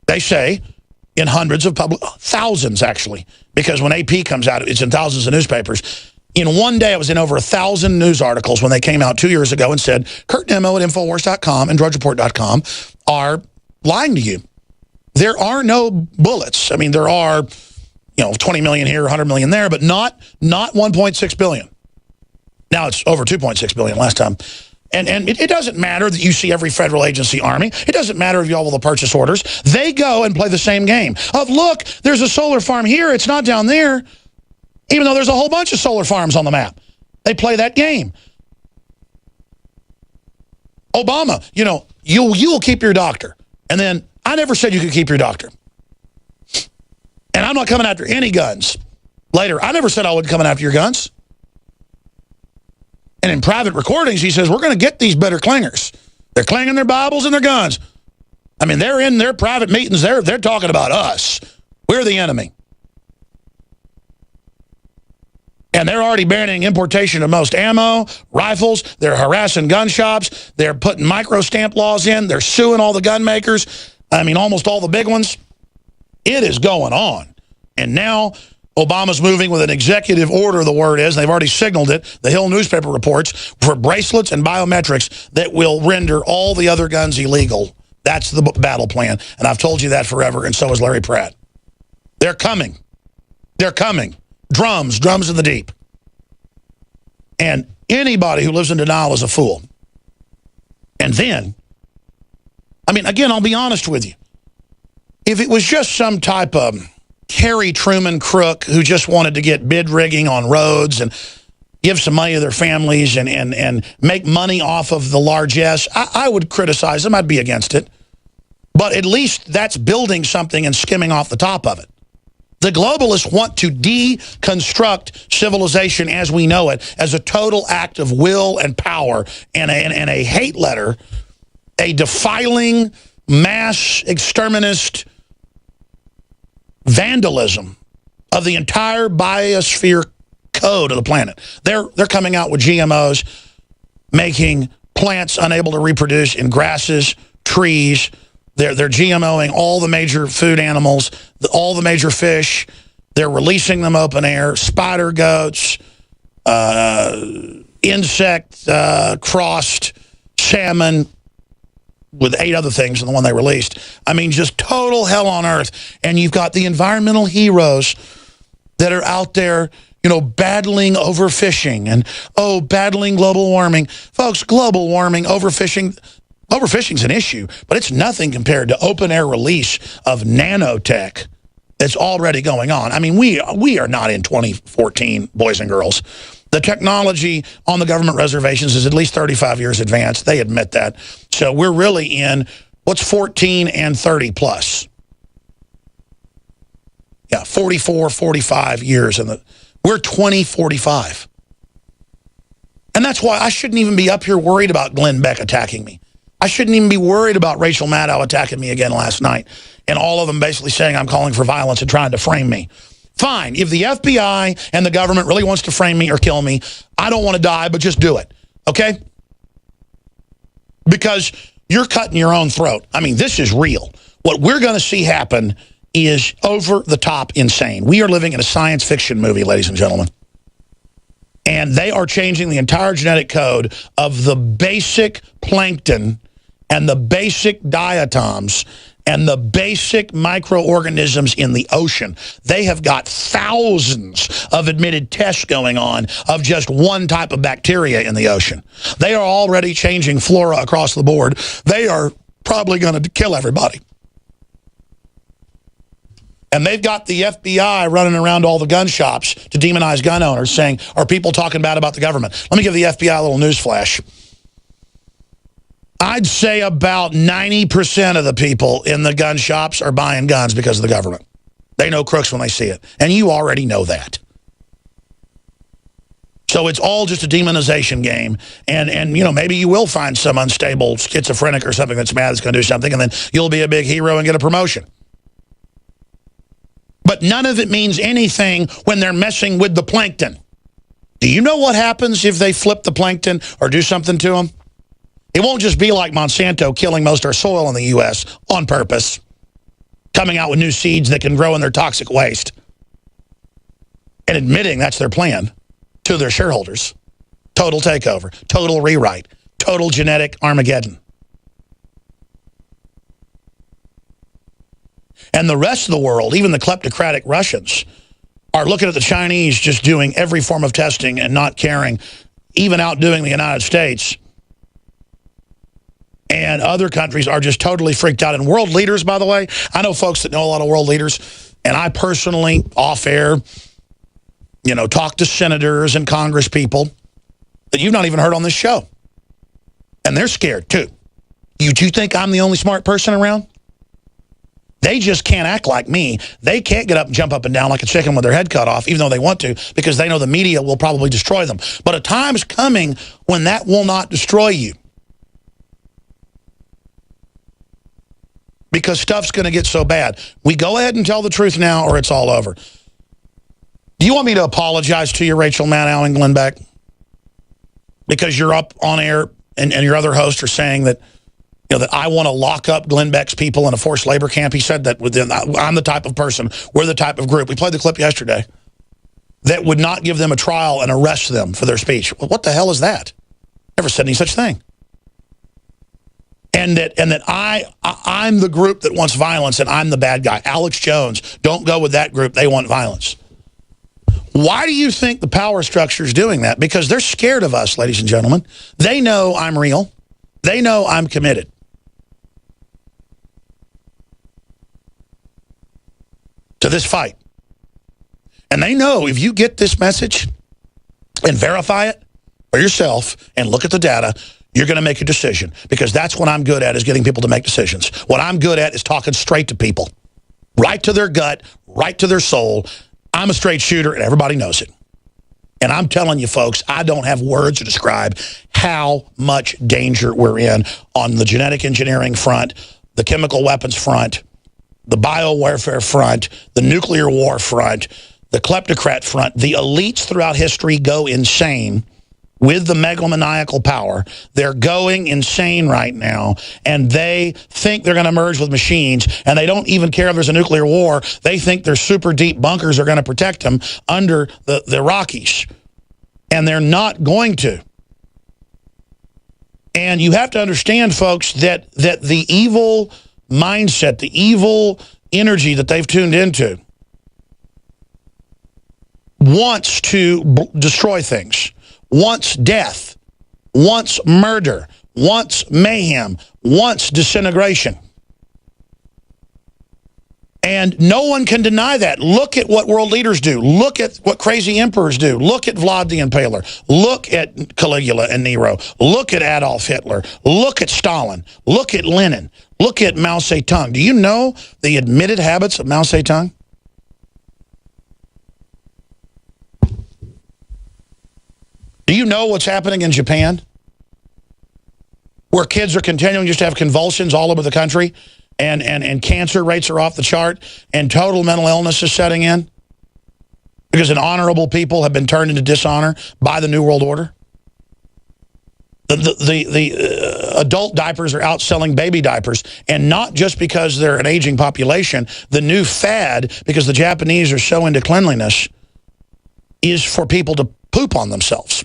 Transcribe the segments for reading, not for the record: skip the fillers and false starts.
They say in hundreds of thousands actually, because when AP comes out, it's in thousands of newspapers. In one day, it was in over 1,000 news articles when they came out 2 years ago and said, Kurt and Emmo at Infowars.com and DrudgeReport.com are lying to you. There are no bullets. I mean, there are, 20 million here, 100 million there, but not 1.6 billion. Now it's over 2.6 billion last time. And it doesn't matter that you see every federal agency army. It doesn't matter if you have all the purchase orders. They go and play the same game of, look, there's a solar farm here. It's not down there. Even though there's a whole bunch of solar farms on the map. They play that game. Obama, you'll keep your doctor. And then, I never said you could keep your doctor. And I'm not coming after any guns. Later, I never said I wasn't coming after your guns. And in private recordings, he says, we're going to get these bitter clingers. They're clanging their Bibles and their guns. I mean, they're in their private meetings. They're talking about us. We're the enemy. And they're already banning importation of most ammo, rifles. They're harassing gun shops. They're putting micro-stamp laws in. They're suing all the gun makers. I mean, almost all the big ones. It is going on. And now Obama's moving with an executive order, the word is. They've already signaled it. The Hill newspaper reports for bracelets and biometrics that will render all the other guns illegal. That's the battle plan. And I've told you that forever, and so is Larry Pratt. They're coming. They're coming. Drums in the deep. And anybody who lives in denial is a fool. And then, I mean, again, I'll be honest with you. If it was just some type of Harry Truman crook who just wanted to get bid rigging on roads and give some money to their families and make money off of the largesse, I would criticize them. I'd be against it. But at least that's building something and skimming off the top of it. The globalists want to deconstruct civilization as we know it as a total act of will and power and a hate letter, a defiling, mass exterminist vandalism of the entire biosphere code of the planet. They're coming out with GMOs, making plants unable to reproduce in grasses, trees. They're GMOing all the major food animals, all the major fish. They're releasing them open air, spider goats, insect crossed salmon with 8 other things than the one they released. I mean, just total hell on earth. And you've got the environmental heroes that are out there, battling overfishing and, battling global warming. Folks, global warming, overfishing's an issue, but it's nothing compared to open-air release of nanotech that's already going on. I mean, we are not in 2014, boys and girls. The technology on the government reservations is at least 35 years advanced. They admit that. So we're really in what's 14 and 30 plus. Yeah, 44, 45 years. We're 2045. And that's why I shouldn't even be up here worried about Glenn Beck attacking me. I shouldn't even be worried about Rachel Maddow attacking me again last night and all of them basically saying I'm calling for violence and trying to frame me. Fine. If the FBI and the government really wants to frame me or kill me, I don't want to die, but just do it. Okay? Because you're cutting your own throat. I mean, this is real. What we're going to see happen is over-the-top insane. We are living in a science fiction movie, ladies and gentlemen. And they are changing the entire genetic code of the basic plankton and the basic diatoms and the basic microorganisms in the ocean. They have got thousands of admitted tests going on of just one type of bacteria in the ocean. They are already changing flora across the board. They are probably going to kill everybody. And they've got the FBI running around all the gun shops to demonize gun owners, saying, are people talking bad about the government? Let me give the FBI a little news flash. I'd say about 90% of the people in the gun shops are buying guns because of the government. They know crooks when they see it. And you already know that. So it's all just a demonization game. And maybe you will find some unstable schizophrenic or something that's mad that's going to do something, and then you'll be a big hero and get a promotion. But none of it means anything when they're messing with the plankton. Do you know what happens if they flip the plankton or do something to them? It won't just be like Monsanto killing most of our soil in the U.S. on purpose. coming out with new seeds that can grow in their toxic waste, and admitting that's their plan to their shareholders. Total takeover, total rewrite, total genetic Armageddon. And the rest of the world, even the kleptocratic Russians, are looking at the Chinese just doing every form of testing and not caring, even outdoing the United States. And other countries are just totally freaked out. And world leaders, by the way, I know folks that know a lot of world leaders, and I personally, off air, you know, talk to senators and Congress people that you've not even heard on this show. And they're scared, too. You think I'm the only smart person around? They just can't act like me. They can't get up and jump up and down like a chicken with their head cut off, even though they want to, because they know the media will probably destroy them. But a time's coming when that will not destroy you. Because stuff's going to get so bad. We go ahead and tell the truth now, or it's all over. Do you want me to apologize to you, Rachel Maddow and Glenn Beck? Because you're up on air and your other hosts are saying that, you know, that I want to lock up Glenn Beck's people in a forced labor camp. He said that I'm the type of person, we're the type of group. We played the clip yesterday that would not give them a trial and arrest them for their speech. Well, what the hell is that? Never said any such thing. And that I'm the group that wants violence and I'm the bad guy. Alex Jones, don't go with that group. They want violence. Why do you think the power structure is doing that? Because they're scared of us, ladies and gentlemen. They know I'm real. They know I'm committed. To this fight. And they know if you get this message and verify it for yourself and look at the data, you're going to make a decision. Because that's what I'm good at, is getting people to make decisions. What I'm good at is talking straight to people. Right to their gut, right to their soul. I'm a straight shooter, and everybody knows it. And I'm telling you, folks, I don't have words to describe how much danger we're in on the genetic engineering front, the chemical weapons front, the biowarfare front, the nuclear war front, the kleptocrat front. The elites throughout history go insane with the megalomaniacal power. They're going insane right now, and they think they're going to merge with machines, and they don't even care if there's a nuclear war. They think their super deep bunkers are going to protect them under the Rockies, and they're not going to. And you have to understand, folks, that the evil mindset, the evil energy that they've tuned into wants to destroy things. Wants death, wants murder, wants mayhem, wants disintegration. And no one can deny that. Look at what world leaders do. Look at what crazy emperors do. Look at Vlad the Impaler. Look at Caligula and Nero. Look at Adolf Hitler. Look at Stalin. Look at Lenin. Look at Mao Zedong. Do you know the admitted habits of Mao Zedong? Do you know what's happening in Japan? Where kids are continuing just to have convulsions all over the country, and cancer rates are off the chart, and total mental illness is setting in because honorable people have been turned into dishonor by the New World Order. The adult diapers are outselling baby diapers, and not just because they're an aging population. The new fad, because the Japanese are so into cleanliness, is for people to poop on themselves.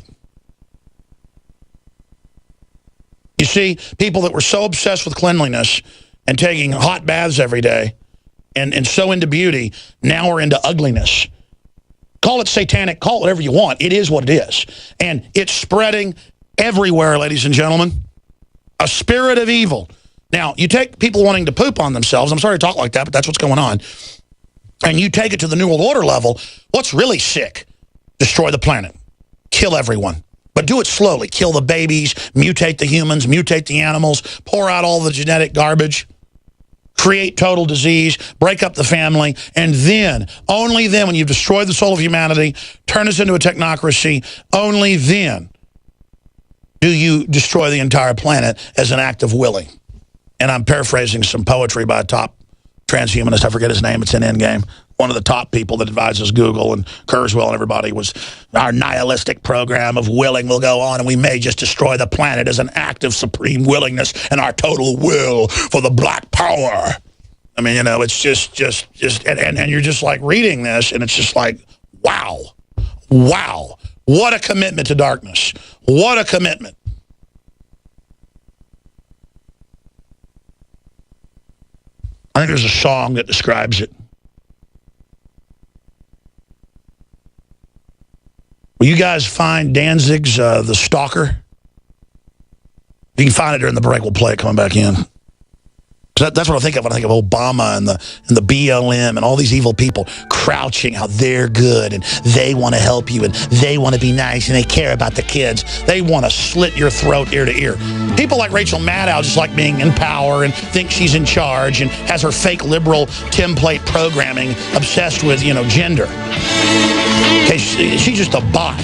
You see, people that were so obsessed with cleanliness and taking hot baths every day and so into beauty, now are into ugliness. Call it satanic, call it whatever you want. It is what it is. And it's spreading everywhere, ladies and gentlemen. A spirit of evil. Now, you take people wanting to poop on themselves. I'm sorry to talk like that, but that's what's going on. And you take it to the New World Order level. What's really sick? Destroy the planet. Kill everyone. But do it slowly. Kill the babies, mutate the humans, mutate the animals, pour out all the genetic garbage, create total disease, break up the family, and then, only then, when you've destroyed the soul of humanity, turn us into a technocracy, only then do you destroy the entire planet as an act of willing. And I'm paraphrasing some poetry by a top transhumanist. I forget his name. It's in Endgame. One of the top people that advises Google and Kurzweil and everybody was, our nihilistic program of willing will go on, and we may just destroy the planet as an act of supreme willingness and our total will for the black power. I mean, you know, it's just and you're just like reading this, and it's just like, wow, wow, what a commitment to darkness. What a commitment. I think there's a song that describes it. Will you guys find Danzig's The Stalker? If you can find it during the break, we'll play it coming back in. That's what I think of when I think of Obama and the BLM and all these evil people crouching, how they're good and they want to help you and they want to be nice and they care about the kids. They want to slit your throat ear to ear. People like Rachel Maddow just like being in power and think she's in charge and has her fake liberal template programming obsessed with, you know, gender. Okay, she's just a bot.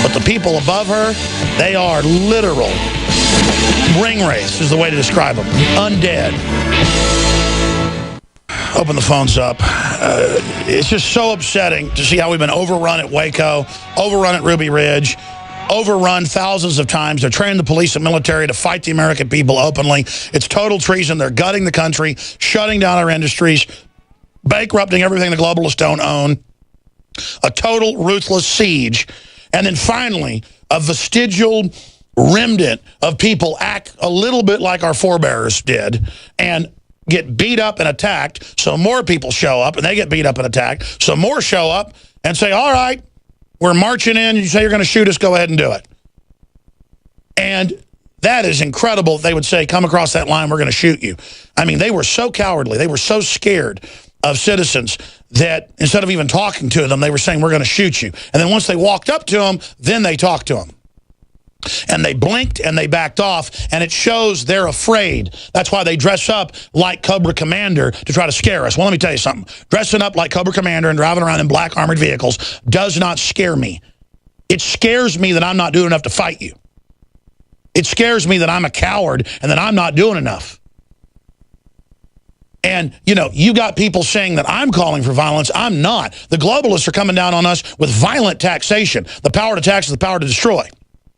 But the people above her, they are literal. Ring race is the way to describe them. Undead. Open the phones up. It's just so upsetting to see how we've been overrun at Waco, overrun at Ruby Ridge, overrun thousands of times. They're training the police and military to fight the American people openly. It's total treason. They're gutting the country, shutting down our industries, bankrupting everything the globalists don't own. A total ruthless siege. And then finally, a vestigial remnant of people act a little bit like our forebears did and get beat up and attacked. So more people show up and they get beat up and attacked. So more show up and say, all right, we're marching in. You say you're going to shoot us, go ahead and do it. And that is incredible. They would say, come across that line, we're going to shoot you. I mean, they were so cowardly. They were so scared of citizens that instead of even talking to them, they were saying, we're going to shoot you. And then once they walked up to them, then they talked to them. And they blinked and they backed off, and it shows they're afraid. That's why they dress up like Cobra Commander to try to scare us. Well, let me tell you something. Dressing up like Cobra Commander and driving around in black armored vehicles does not scare me. It scares me that I'm not doing enough to fight you. It scares me that I'm a coward and that I'm not doing enough. And, you know, you got people saying that I'm calling for violence. I'm not. The globalists are coming down on us with violent taxation. The power to tax is the power to destroy.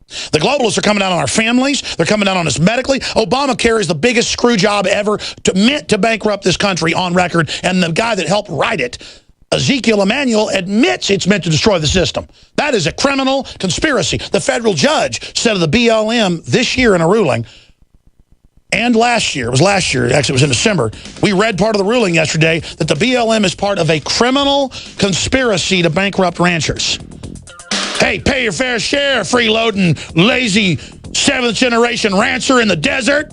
The globalists are coming down on our families. They're coming down on us medically. Obamacare is the biggest screw job ever meant to bankrupt this country on record. And the guy that helped write it, Ezekiel Emanuel, admits it's meant to destroy the system. That is a criminal conspiracy. The federal judge said of the BLM this year in a ruling, and last year, it was last year, actually it was in December, we read part of the ruling yesterday that the BLM is part of a criminal conspiracy to bankrupt ranchers. Hey, pay your fair share, freeloading, lazy, seventh-generation rancher in the desert.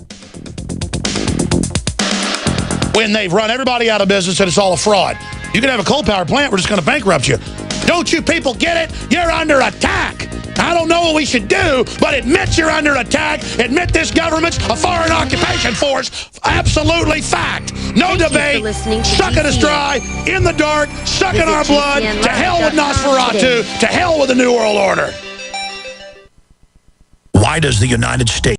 When they've run everybody out of business and it's all a fraud. You can have a coal power plant, we're just going to bankrupt you. Don't you people get it? You're under attack. I don't know what we should do, but admit you're under attack. Admit this government's a foreign occupation force. Absolutely fact. No debate. Sucking us dry, in the dark, sucking our blood. To hell with Nosferatu. To hell with the New World Order. Why does the United States